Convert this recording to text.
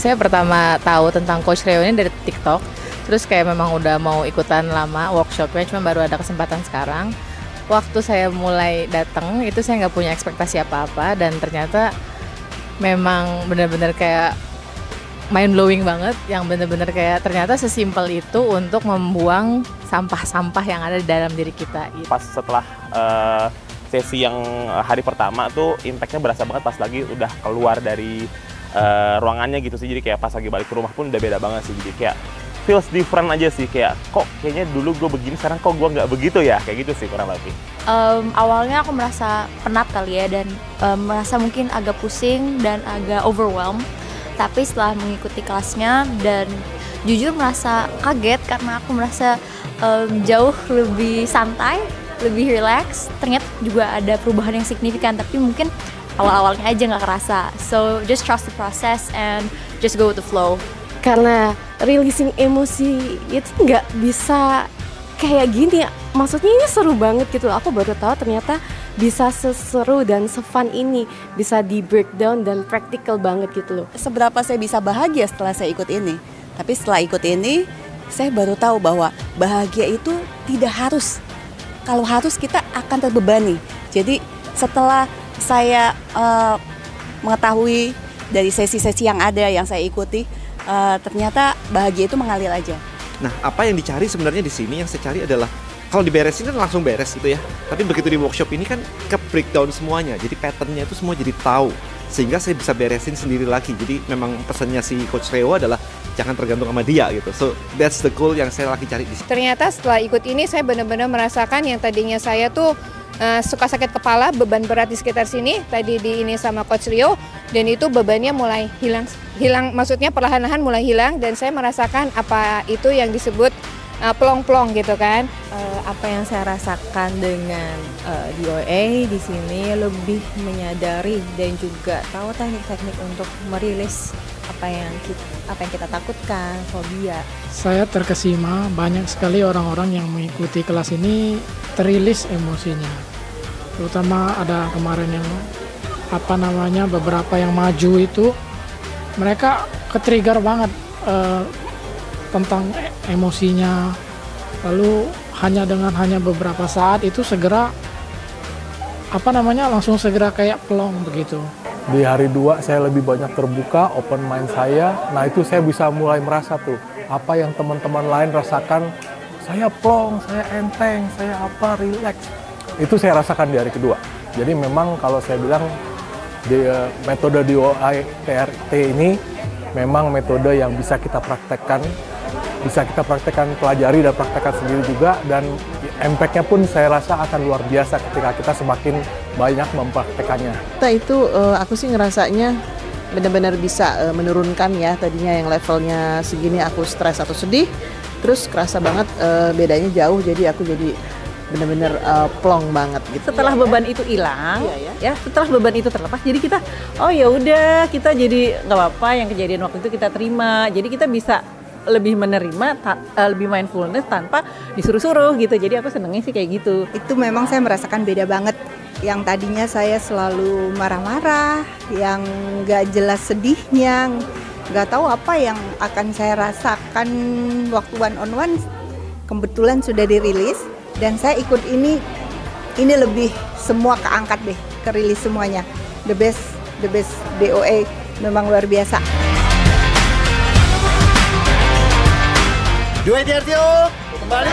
Saya pertama tahu tentang Coach Reo ini dari TikTok. Terus kayak memang udah mau ikutan lama workshopnya, cuma baru ada kesempatan sekarang. Waktu saya mulai datang itu saya nggak punya ekspektasi apa-apa dan ternyata memang benar-benar kayak mind blowing banget. Yang benar-benar kayak ternyata sesimpel itu untuk membuang sampah-sampah yang ada di dalam diri kita. Pas setelah sesi yang hari pertama tuh impactnya berasa banget pas lagi udah keluar dari ruangannya gitu sih. Jadi kayak pas lagi balik ke rumah pun udah beda banget sih. Jadi kayak feels different aja sih, kayak kok kayaknya dulu gue begini, sekarang kok gue nggak begitu ya, kayak gitu sih kurang lebih. Awalnya aku merasa penat kali ya, dan merasa mungkin agak pusing dan agak overwhelmed. Tapi setelah mengikuti kelasnya dan jujur merasa kaget karena aku merasa jauh lebih santai, lebih relax. Ternyata juga ada perubahan yang signifikan, tapi mungkin awal-awalnya aja nggak kerasa. So just trust the process and just go with the flow. Karena releasing emosi itu nggak bisa kayak gini, maksudnya ini seru banget gitu loh. Aku baru tahu ternyata bisa seseru dan se-fun ini, bisa di breakdown dan practical banget gitu loh. Seberapa saya bisa bahagia setelah saya ikut ini, tapi setelah ikut ini saya baru tahu bahwa bahagia itu tidak harus, kalau harus kita akan terbebani. Jadi setelah saya mengetahui dari sesi-sesi yang ada yang saya ikuti, ternyata bahagia itu mengalir aja. Nah, apa yang dicari sebenarnya di sini, yang saya cari adalah kalau diberesin kan langsung beres gitu ya. Tapi begitu di workshop ini kan ke breakdown semuanya. Jadi patternnya itu semua jadi tahu, sehingga saya bisa beresin sendiri lagi. Jadi memang pesannya si Coach Reo adalah jangan tergantung sama dia gitu. So that's the goal yang saya lagi cari di sini. Ternyata setelah ikut ini saya benar-benar merasakan yang tadinya saya tuh suka sakit kepala, beban berat di sekitar sini, tadi di ini sama Coach Reo, dan itu bebannya mulai hilang, maksudnya perlahan-lahan mulai hilang, dan saya merasakan apa itu yang disebut plong-plong gitu kan. Apa yang saya rasakan dengan DOA di sini lebih menyadari dan juga tahu teknik-teknik untuk merilis apa yang kita takutkan, fobia. Saya terkesima banyak sekali orang-orang yang mengikuti kelas ini terilis emosinya. Terutama ada kemarin yang beberapa yang maju itu mereka ke-trigger banget tentang emosinya. Lalu hanya beberapa saat itu segera langsung segera kayak plong begitu. Di hari 2 saya lebih banyak terbuka, open mind saya. Nah itu saya bisa mulai merasa tuh apa yang teman-teman lain rasakan. Saya plong, saya enteng, saya relax. Itu saya rasakan di hari kedua. Jadi memang kalau saya bilang metode DOI TRT ini memang metode yang bisa kita praktekkan, pelajari dan praktekkan sendiri juga, dan impact-nya pun saya rasa akan luar biasa ketika kita semakin banyak mempraktekannya. Itu aku sih ngerasanya benar-benar bisa menurunkan ya, tadinya yang levelnya segini aku stres atau sedih, terus kerasa banget bedanya jauh, jadi aku jadi benar-benar plong banget gitu. Setelah beban itu hilang, ya setelah beban itu terlepas, jadi kita ya udah, kita jadi nggak apa-apa yang kejadian waktu itu kita terima, jadi kita bisa lebih menerima, lebih mindfulness tanpa disuruh-suruh gitu. Jadi aku senengnya sih kayak gitu. Itu memang saya merasakan beda banget. Yang tadinya saya selalu marah-marah, yang nggak jelas sedihnya, nggak tahu apa yang akan saya rasakan waktu one on one. Kebetulan sudah dirilis dan saya ikut ini lebih semua keangkat deh, kerilis semuanya. The best DOA, memang luar biasa. DOA TRT, kembali